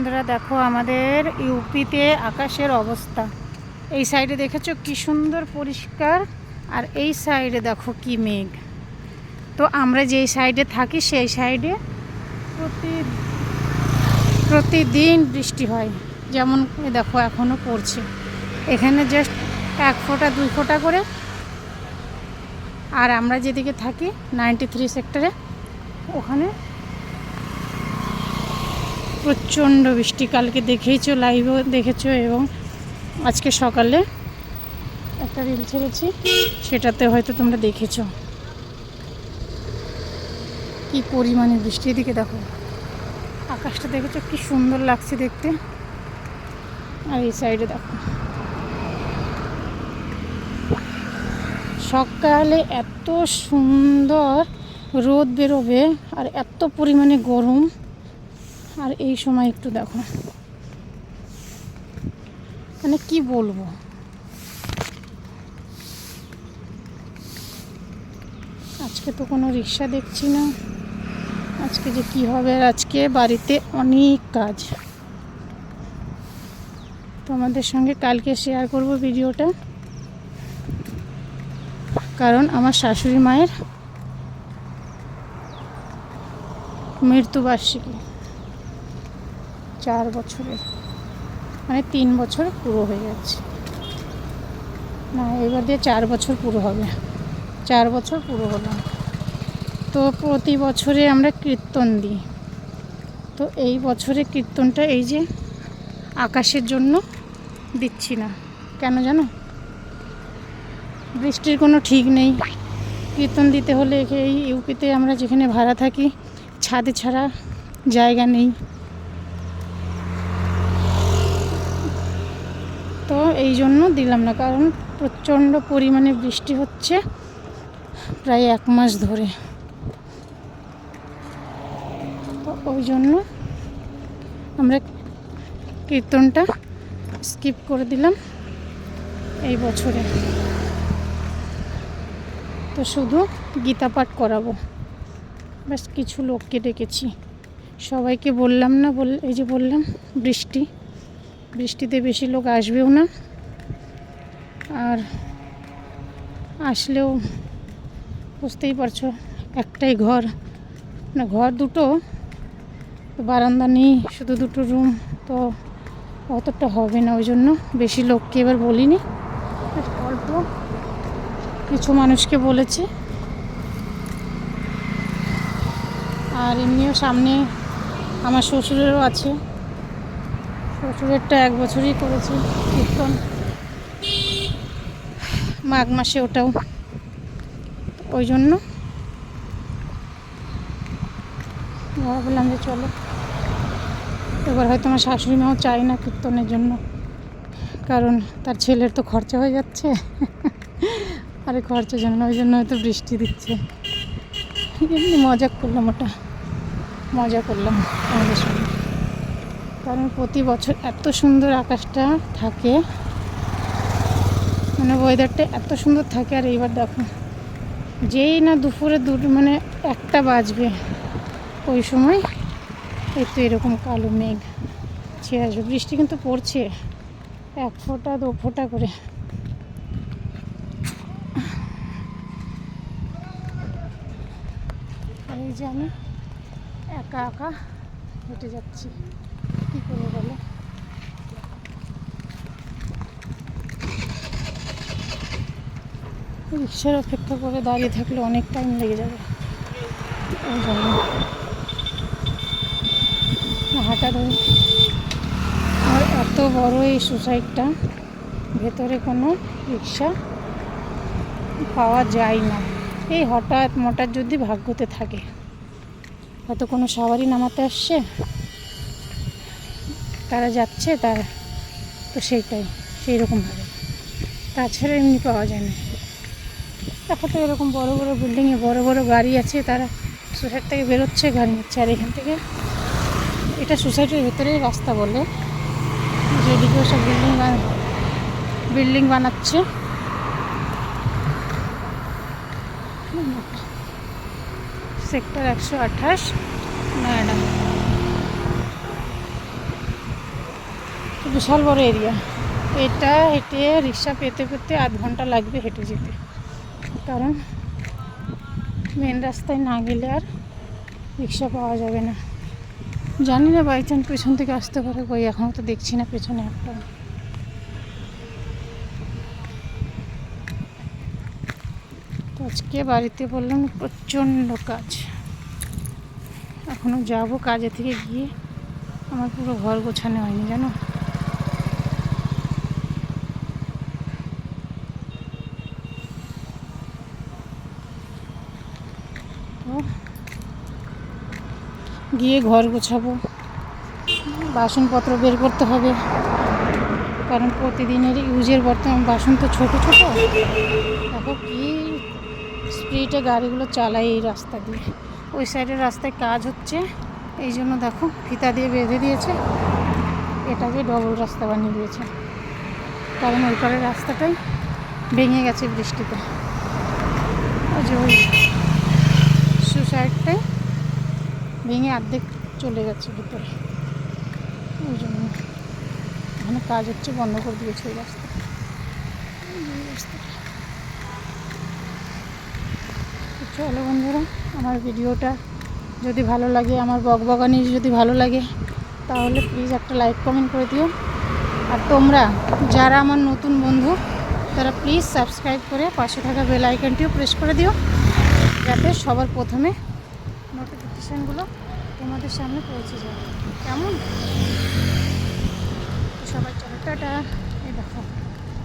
বন্ধুরা দেখো আমাদের ইউপিতে আকাশের অবস্থা। এই সাইডে দেখেছো কি সুন্দর পরিষ্কার, আর এই সাইডে দেখো কি মেঘ। তো আমরা যেই সাইডে থাকি সেই সাইডে প্রতিদিন বৃষ্টি হয়, যেমন দেখো এখনও পড়ছে। এখানে জাস্ট 1 ফোঁটা 2 ফোঁটা করে। আর আমরা যেদিকে থাকি 93 সেক্টরে, ওখানে প্রচণ্ড বৃষ্টি। কালকে দেখেইছো, লাইভও দেখেছো, এবং আজকে সকালে একটা রিল ছেড়েছি, সেটাতে হয়তো তোমরা দেখেছো কি পরিমাণে বৃষ্টির দিকে। দেখো আকাশটা দেখেছো কি সুন্দর লাগছে দেখতে। আর এই সাইডে দেখো সকালে এত সুন্দর রোদ বেরোবে আর এত পরিমাণে গরম। আর এই সময় একটু দেখো, মানে কি বলবো, আজকে তো কোনো রিক্সা দেখছি না। আজকে যে কি হবে, আর আজকে বাড়িতে অনেক কাজ। তোমাদের সঙ্গে কালকে শেয়ার করব ভিডিওটা, কারণ আমার শাশুড়ি মায়ের মৃত্যুবার্ষিকী 4 বছরের, মানে 3 বছর পুরো হয়ে যাচ্ছে না, এবার দিয়ে 4 বছর পুরো হবে। 4 বছর পুরো হলো। তো প্রতি বছরে আমরা কীর্তন দিই। তো এই বছরে কীর্তনটা এই যে আকাশের জন্য দিচ্ছি না। কেন জানো? বৃষ্টির কোনো ঠিক নেই। কীর্তন দিতে হলে এই ইউপিতে আমরা যেখানে ভাড়া থাকি, ছাদে ছাড়া জায়গা নেই। তো এই জন্য দিলাম না, কারণ প্রচণ্ড পরিমাণে বৃষ্টি হচ্ছে প্রায় 1 মাস ধরে। তো ওই জন্য আমরা কীর্তনটা স্কিপ করে দিলাম এই বছরে। তো শুধু গীতা পাঠ করাবো, ব্যাস। কিছু লোককে ডেকেছি, সবাইকে বললাম না। এই যে বললাম, বৃষ্টিতে বেশি লোক আসবেও না, আর আসলেও বুঝতেই পারছো একটাই ঘর, না ঘর দুটো, বারান্দা নেই, শুধু 2টো রুম, তো অতটা হবে না। ওই জন্য বেশি লোককে এবার বলিনি, অল্প কিছু মানুষকে বলেছি। আর এমনিও সামনে আমার শ্বশুরেরও আছে, শ্বশুরেরটা 1 বছরই করেছি কীর্তন, মাঘ মাসে ওটাও। ওই জন্য বললাম যে চলো। এবার হয়তো আমার শাশুড়ি মাও চায় না কীর্তনের জন্য, কারণ তার ছেলের তো খরচা হয়ে যাচ্ছে। আরে খরচার জন্য, ওই জন্য হয়তো বৃষ্টি দিচ্ছে। এমনি মজা করলাম, ওটা মজা করলাম আমাদের সঙ্গে। কারণ প্রতি বছর এত সুন্দর আকাশটা থাকে, মানে ওয়েদারটা এত সুন্দর থাকে। আর এইবার দেখো, যেই না দুপুরে মানে 1টা বাজবে, ওই সময় এই তো এরকম কালো মেঘ ছেয়ে আসবে। বৃষ্টি কিন্তু পড়ছে 1 ফোঁটা 2 ফোঁটা করে। আর এই যে আমি একা একা হেঁটে যাচ্ছি, কী করবো বলো। রিক্সার অপেক্ষা করে দাঁড়িয়ে থাকলে অনেক টাইম লেগে যাবে, ওই জন্য হাঁটা ধরে। আর এত বড় এই সোসাইটিটা, ভেতরে কোনো রিক্সা পাওয়া যায় না। এই হঠাৎ মোটার যদি ভাগ্যতে থাকে, হয়তো কোনো সাওয়ারি নামাতে আসছে, তারা যাচ্ছে, তারা তো সেই রকমভাবে, তাছাড়া এমনি পাওয়া যায় না। এখন তো এরকম বড় বড় বিল্ডিংয়ে বড় বড় গাড়ি আছে, তারা সোসাইটি থেকে বেরোচ্ছে, গাড়ি নিচ্ছে। আর এখান থেকে, এটা সোসাইটির ভেতরেই রাস্তা বলে, যেদিকেও সব বিল্ডিং বানাচ্ছে। সেক্টর 128 নয়ডা। বিশাল বড় এরিয়া। এটা হেঁটে রিক্সা পেতে পেতে আধ ঘন্টা লাগবে হেঁটে যেতে, কারণ মেন রাস্তায় না গেলে আর রিক্সা পাওয়া যাবে না। জানি না বাই চান্স পেছন থেকে আসতে পারে, কই এখনও তো দেখছি না পেছনে একটা। তো আজকে বাড়িতে বললাম প্রচণ্ড কাজ, এখনও যাবো কাজে থেকে গিয়ে, আমার পুরো ঘর গোছানো হয়নি জানো। তো গিয়ে ঘর গোছাবো, বাসনপত্র বের করতে হবে, কারণ প্রতিদিনের ইউজের বর্তমান বাসন তো ছোট ছোট। দেখো কি স্পিডে গাড়িগুলো চালায় এই রাস্তা দিয়ে। ওই সাইডের রাস্তায় কাজ হচ্ছে, এই জন্য দেখো ফিতা দিয়ে বেঁধে দিয়েছে, এটাকে ডবল রাস্তা বানিয়ে দিয়েছে, কারণ ওই পারের রাস্তাটাই ভেঙে গেছে বৃষ্টিতে। ওই যে ওই সুসাইডটাই ভেঙে অর্ধেক চলে গেছে ভিতরে, ওই জন্য এখানে কাজ হচ্ছে, বন্ধ করে দিয়েছে ওই রাস্তাটা। চলো বন্ধুরা, আমার ভিডিওটা যদি ভালো লাগে, আমার বকবকানি যদি ভালো লাগে, তাহলে প্লিজ একটা লাইক কমেন্ট করে দিও। আর তোমরা যারা আমার নতুন বন্ধু, তারা প্লিজ সাবস্ক্রাইব করে পাশে থাকা বেল আইকনটিও প্রেস করে দিও, যাতে সবার প্রথমে নোটিফিকেশানগুলো তোমাদের সামনে পৌঁছে যায়। কেমন? সবাই চলো, টাটা।